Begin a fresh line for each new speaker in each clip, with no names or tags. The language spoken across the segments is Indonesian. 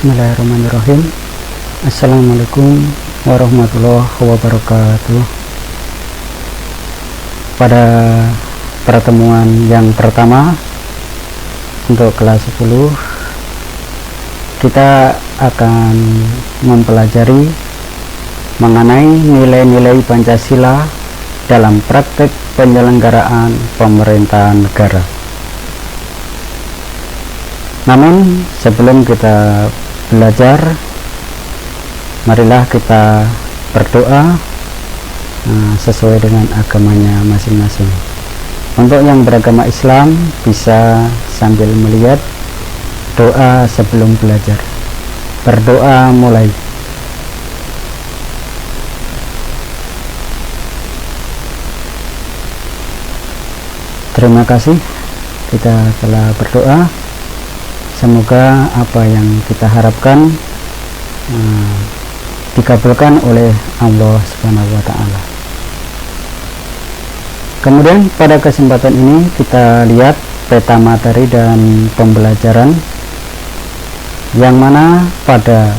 Bismillahirrahmanirrahim. Assalamualaikum warahmatullahi wabarakatuh. Pada pertemuan yang pertama untuk kelas 10, kita akan mempelajari mengenai nilai-nilai Pancasila dalam praktek penyelenggaraan pemerintahan negara. Namun sebelum kita belajar, marilah kita berdoa sesuai dengan agamanya masing-masing. Untuk yang beragama Islam bisa sambil melihat doa sebelum belajar. Berdoa mulai. Terima kasih, kita telah berdoa. Semoga apa yang kita harapkan dikabulkan oleh Allah Subhanahu wa Ta'ala. Kemudian pada kesempatan ini kita lihat peta materi dan pembelajaran, yang mana pada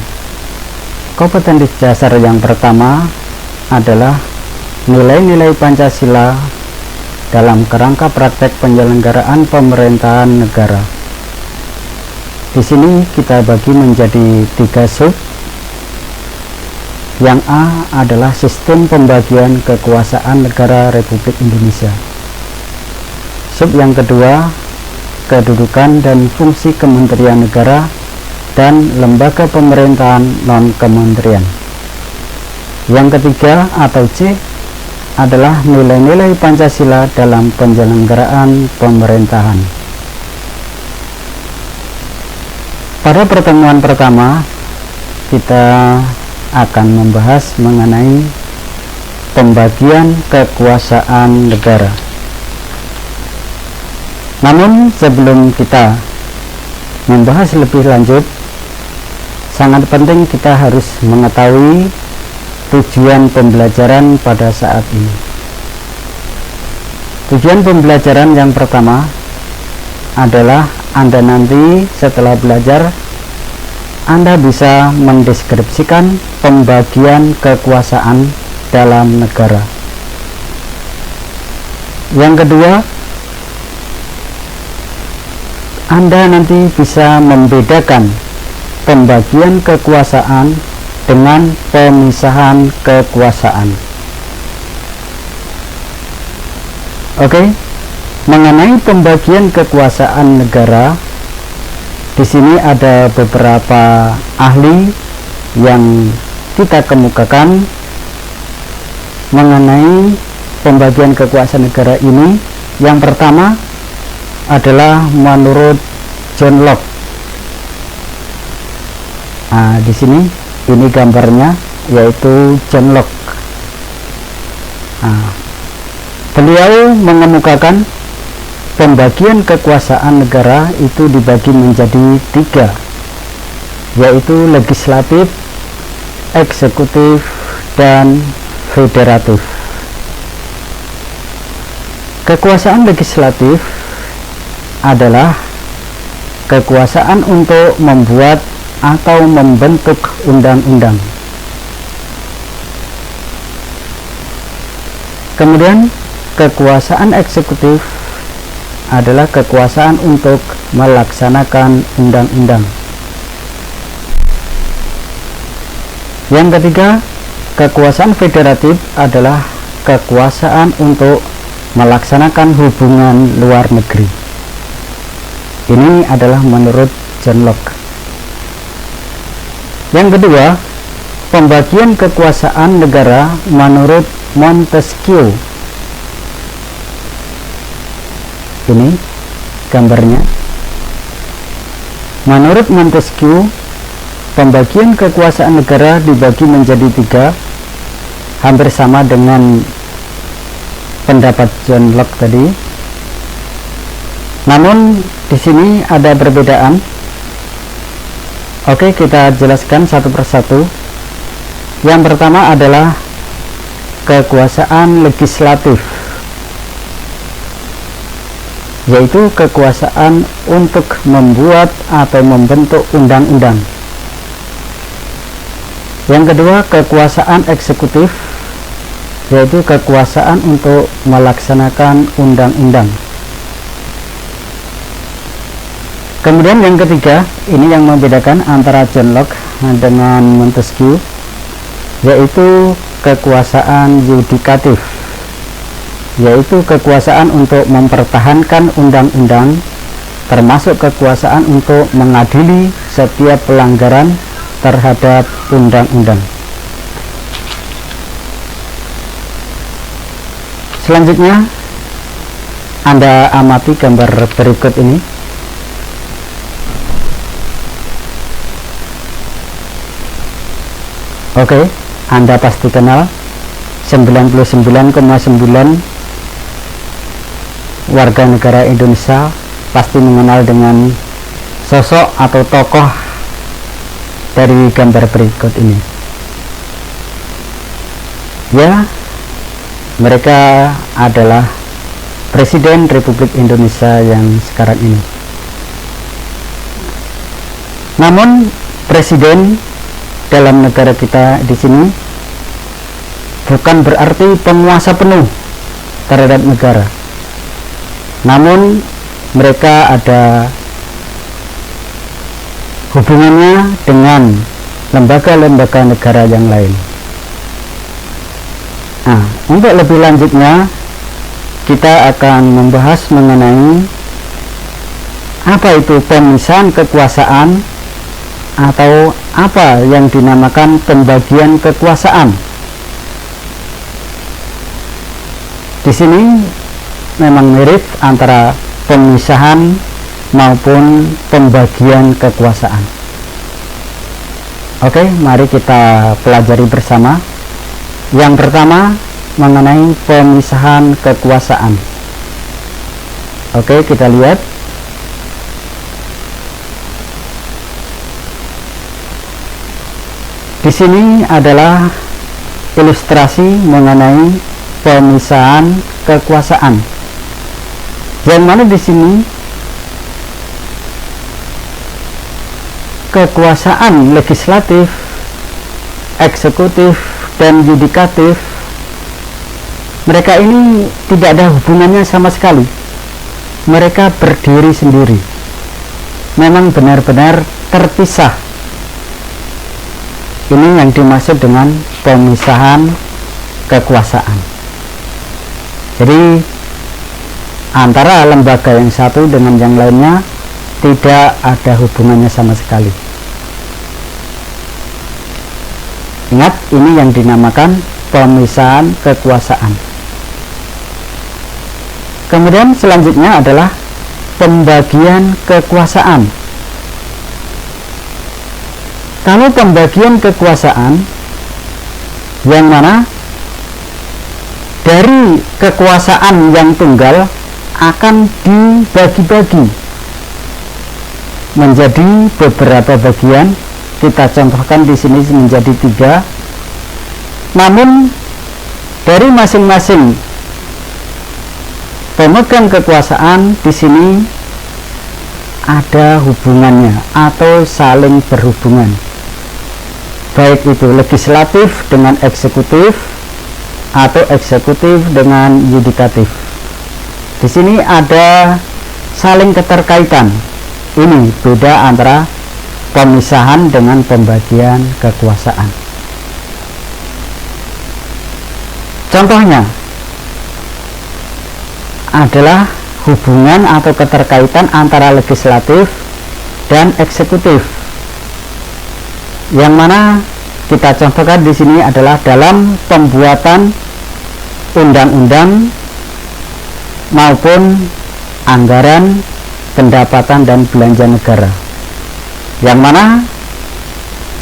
kompetensi dasar yang pertama adalah nilai-nilai Pancasila dalam kerangka praktek penyelenggaraan pemerintahan negara. Di sini kita bagi menjadi 3 sub. Yang A adalah sistem pembagian kekuasaan negara Republik Indonesia. Sub yang kedua, kedudukan dan fungsi kementerian negara dan lembaga pemerintahan non-kementerian. Yang ketiga atau C adalah nilai-nilai Pancasila dalam penyelenggaraan pemerintahan. Pada pertemuan pertama, kita akan membahas mengenai pembagian kekuasaan negara. Namun sebelum kita membahas lebih lanjut, sangat penting kita harus mengetahui tujuan pembelajaran pada saat ini. Tujuan pembelajaran yang pertama adalah Anda nanti setelah belajar, Anda bisa mendeskripsikan pembagian kekuasaan dalam negara. Yang kedua, Anda nanti bisa membedakan pembagian kekuasaan dengan pemisahan kekuasaan. Oke, mengenai pembagian kekuasaan negara, di sini ada beberapa ahli yang kita kemukakan mengenai pembagian kekuasaan negara ini. Yang pertama adalah menurut John Locke. Di sini ini gambarnya, yaitu John Locke. Beliau mengemukakan pembagian kekuasaan negara itu dibagi menjadi 3, yaitu legislatif, eksekutif, dan federatif. Kekuasaan legislatif adalah kekuasaan untuk membuat atau membentuk undang-undang. Kemudian kekuasaan eksekutif adalah kekuasaan untuk melaksanakan undang-undang. Yang ketiga, kekuasaan federatif adalah kekuasaan untuk melaksanakan hubungan luar negeri. Ini adalah menurut John Locke. Yang kedua, pembagian kekuasaan negara menurut Montesquieu. Ini gambarnya. Menurut Montesquieu, pembagian kekuasaan negara dibagi menjadi 3, hampir sama dengan pendapat John Locke tadi. Namun di sini ada perbedaan. Oke, kita jelaskan satu persatu. Yang pertama adalah kekuasaan legislatif. yaitu kekuasaan untuk membuat atau membentuk undang-undang. Yang kedua, kekuasaan eksekutif, yaitu kekuasaan untuk melaksanakan undang-undang. Kemudian yang ketiga, ini yang membedakan antara John Locke dengan Montesquieu, yaitu kekuasaan yudikatif, yaitu kekuasaan untuk mempertahankan undang-undang, termasuk kekuasaan untuk mengadili setiap pelanggaran terhadap undang-undang. Selanjutnya, Anda amati gambar berikut ini. Oke, Anda pasti kenal 99,9 warga negara Indonesia pasti mengenal dengan sosok atau tokoh dari gambar berikut ini. Ya, mereka adalah Presiden Republik Indonesia yang sekarang ini. Namun presiden dalam negara kita di sini bukan berarti penguasa penuh terhadap negara. Namun mereka ada hubungannya dengan lembaga-lembaga negara yang lain. Nah, untuk lebih lanjutnya kita akan membahas mengenai apa itu pemisahan kekuasaan atau apa yang dinamakan pembagian kekuasaan. Di sini memang mirip antara pemisahan maupun pembagian kekuasaan. Oke, mari kita pelajari bersama. Yang pertama mengenai pemisahan kekuasaan. Oke, kita lihat. Di sini adalah ilustrasi mengenai pemisahan kekuasaan. Yang mana di sini kekuasaan legislatif, eksekutif, dan yudikatif, mereka ini tidak ada hubungannya sama sekali. Mereka berdiri sendiri. Memang benar-benar terpisah. Ini yang dimaksud dengan pemisahan kekuasaan. Jadi antara lembaga yang satu dengan yang lainnya tidak ada hubungannya sama sekali. Ingat, ini yang dinamakan pemisahan kekuasaan. Kemudian selanjutnya adalah pembagian kekuasaan. Kalau pembagian kekuasaan, yang mana dari kekuasaan yang tunggal akan dibagi-bagi menjadi beberapa bagian. Kita contohkan di sini menjadi 3. Namun dari masing-masing pemegang kekuasaan di sini ada hubungannya atau saling berhubungan. Baik itu legislatif dengan eksekutif atau eksekutif dengan yudikatif. Di sini ada saling keterkaitan. Ini beda antara pemisahan dengan pembagian kekuasaan. Contohnya adalah hubungan atau keterkaitan antara legislatif dan eksekutif. Yang mana kita contohkan di sini adalah dalam pembuatan undang-undang maupun anggaran, pendapatan dan belanja negara. Yang mana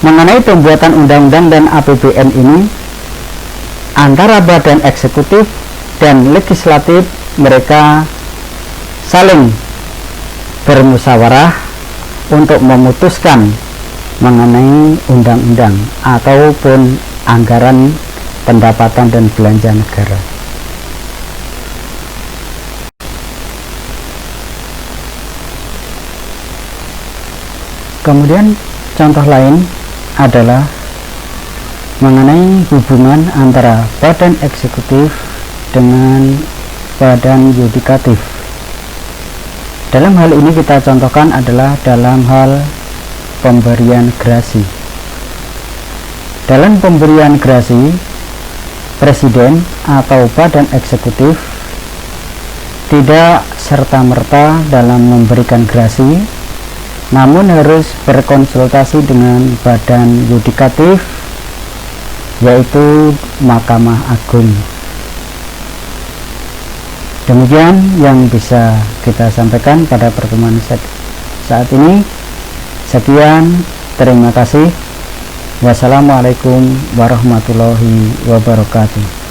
mengenai pembuatan undang-undang dan APBN ini antara badan eksekutif dan legislatif mereka saling bermusyawarah untuk memutuskan mengenai undang-undang ataupun anggaran, pendapatan dan belanja negara. Kemudian contoh lain adalah mengenai hubungan antara badan eksekutif dengan badan yudikatif. Dalam hal ini kita contohkan adalah dalam hal pemberian gerasi. Dalam pemberian gerasi, presiden atau badan eksekutif tidak serta-merta dalam memberikan gerasi, namun harus berkonsultasi dengan badan yudikatif, yaitu Mahkamah Agung. Demikian yang bisa kita sampaikan pada pertemuan saat ini. Sekian, terima kasih. Wassalamualaikum warahmatullahi wabarakatuh.